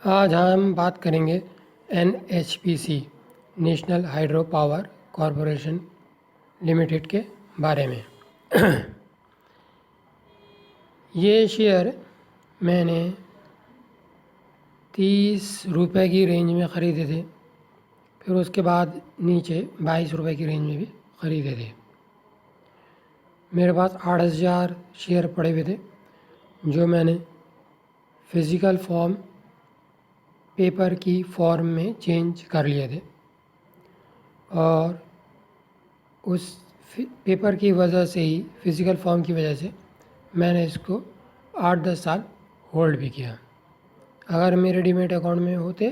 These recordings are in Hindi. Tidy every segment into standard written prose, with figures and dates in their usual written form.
आज हम बात करेंगे NHPC national hydro power corporation limited के बारे में। ये शेयर मैंने 30 रुपए की रेंज में ख़रीदे थे, फिर उसके बाद नीचे 22 रुपए की रेंज में भी ख़रीदे थे। मेरे पास 8,000 शेयर पड़े हुए थे जो मैंने फ़िज़िकल फॉर्म पेपर की फॉर्म में चेंज कर लिए थे, और उस पेपर की वजह से ही, फ़िज़िकल फॉर्म की वजह से मैंने इसको 8-10 साल होल्ड भी किया। अगर मेरे डीमैट अकाउंट में होते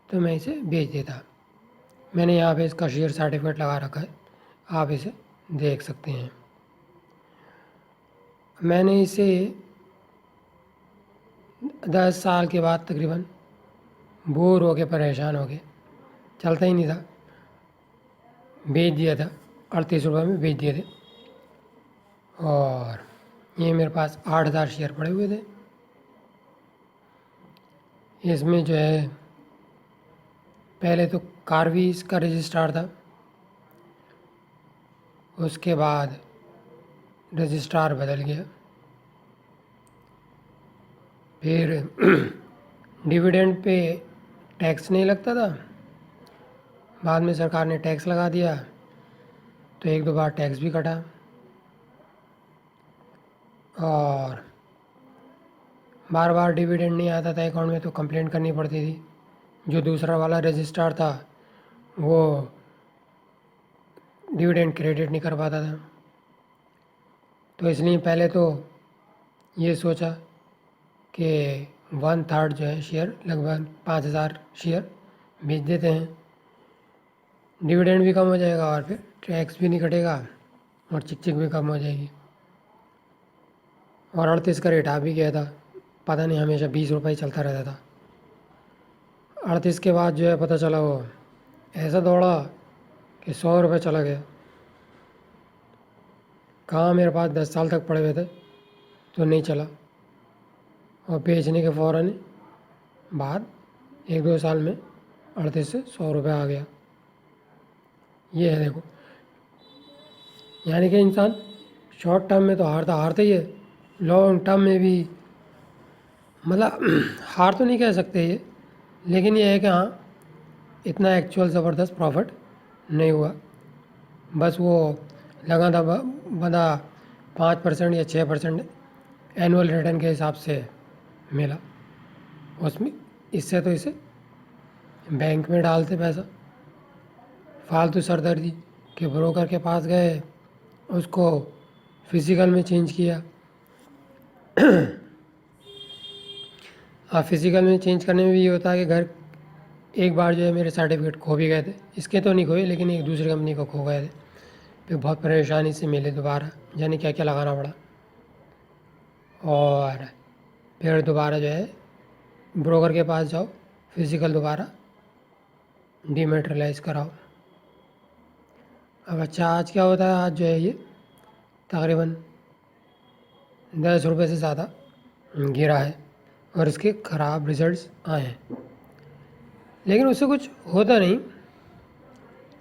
तो मैं इसे बेच देता। मैंने यहाँ पे इसका शेयर सर्टिफिकेट लगा रखा है, आप इसे देख सकते हैं। मैंने इसे 10 साल के बाद तकरीबन बोर हो के, परेशान हो के, चलता ही नहीं था, बेच दिया था। 38 रुपये में बेच दिए थे, और ये मेरे पास 8,000 शेयर पड़े हुए थे। इसमें जो है पहले तो कार्वीज का रजिस्ट्रार था, उसके बाद रजिस्ट्रार बदल गया, फिर डिविडेंड पे टैक्स नहीं लगता था, बाद में सरकार ने टैक्स लगा दिया, तो 1-2 बार टैक्स भी कटा, और बार बार डिविडेंड नहीं आता था अकाउंट में तो कंप्लेंट करनी पड़ती थी। जो दूसरा वाला रजिस्ट्रार था वो डिविडेंड क्रेडिट नहीं कर पाता था, तो इसलिए पहले तो ये सोचा कि 1/3 जो है शेयर, लगभग 5,000 शेयर बेच देते हैं, डिविडेंड भी कम हो जाएगा और फिर टैक्स भी नहीं कटेगा और चिक भी कम हो जाएगी। और 38 का रेट आ भी गया था, पता नहीं हमेशा 20 रुपये ही चलता रहता था। 38 के बाद जो है पता चला वो ऐसा दौड़ा कि 100 रुपये चला गया। कहाँ, मेरे पास 10 साल तक पड़े हुए थे तो नहीं चला, और बेचने के फ़ौरन बाद 1-2 साल में 38 से 100 रुपये आ गया। ये है, देखो, यानी कि इंसान शॉर्ट टर्म में तो हारता ही है, लॉन्ग टर्म में भी, मतलब हार तो नहीं कह सकते ये, लेकिन ये है कि हाँ, इतना एक्चुअल ज़बरदस्त प्रॉफिट नहीं हुआ। बस वो लगा था बंदा 5% या 6% एनुअल रिटर्न के हिसाब से मिला, उसमें इससे तो इसे बैंक में डालते पैसा, फालतू सरदर्दी कि ब्रोकर के पास गए, उसको फिज़िकल में चेंज किया। हाँ, फिज़िकल में चेंज करने में भी ये होता है कि घर, एक बार जो है मेरे सर्टिफिकेट खो भी गए थे, इसके तो नहीं खोए लेकिन एक दूसरी कंपनी को खो गए थे, फिर बहुत परेशानी से मिले दोबारा, जाने क्या क्या लगाना पड़ा, और फिर दोबारा जो है ब्रोकर के पास जाओ, फिज़िकल दोबारा डीमेटेरियलाइज़ कराओ। अब अच्छा, आज क्या होता है, आज जो है ये तकरीबन 10 रुपये से ज़्यादा गिरा है और इसके ख़राब रिज़ल्ट्स आए हैं, लेकिन उससे कुछ होता नहीं।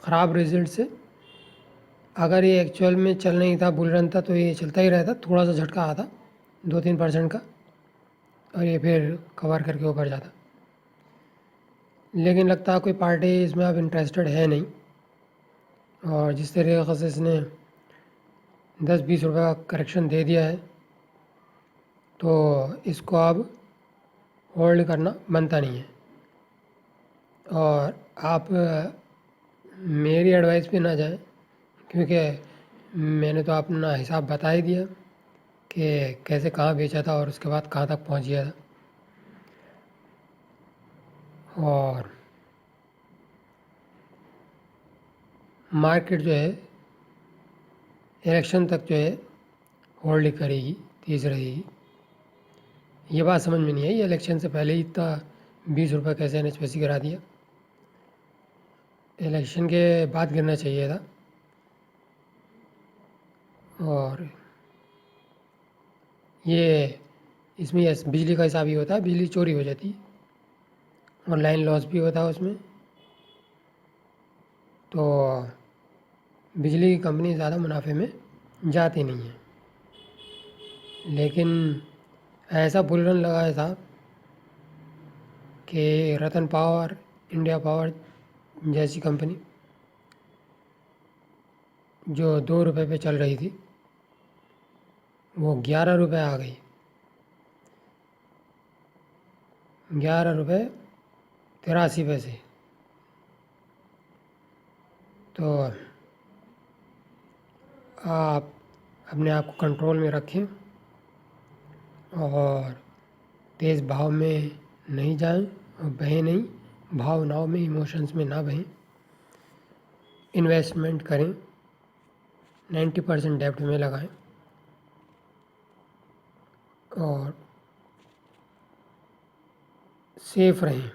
ख़राब रिज़ल्ट से अगर ये एक्चुअल में चल नहीं था, बुल रन था, तो ये चलता ही रहता, थोड़ा सा झटका आता 2-3% का, और ये फिर कवर करके ऊपर जाता। लेकिन लगता है कोई पार्टी इसमें अब इंटरेस्टेड है नहीं, और जिस तरीके से इसने 10-20 रुपये का करेक्शन दे दिया है, तो इसको अब होल्ड करना बनता नहीं है। और आप मेरी एडवाइस पे ना जाएं, क्योंकि मैंने तो अपना हिसाब बता ही दिया कि कैसे कहाँ बेचा था और उसके बाद कहाँ तक पहुँच गया था। और मार्केट जो है इलेक्शन तक जो है होल्ड करेगी, तेज़ रहेगी। ये बात समझ में नहीं आई, इलेक्शन से पहले ही इतना 20 रुपये कैसे NHPC गिरा दिया, इलेक्शन के बाद गिरना चाहिए था। और ये इसमें बिजली का हिसाब ही होता है, बिजली चोरी हो जाती है, और लाइन लॉस भी होता है उसमें। तो बिजली की कंपनी ज़्यादा मुनाफे में जाती नहीं है। लेकिन ऐसा बुल रन लगाया था कि रतन पावर, इंडिया पावर जैसी कंपनी जो 2 रुपये पे चल रही थी, वो 11 रुपये आ गई। 11 रुपये 83 पैसे। तो आप अपने आप को कंट्रोल में रखें और तेज़ भाव में नहीं जाएं और बहें नहीं, भावनाओं में, इमोशंस में ना बहें। इन्वेस्टमेंट करें, 90% डेब्ट में लगाएं और सेफ रहें।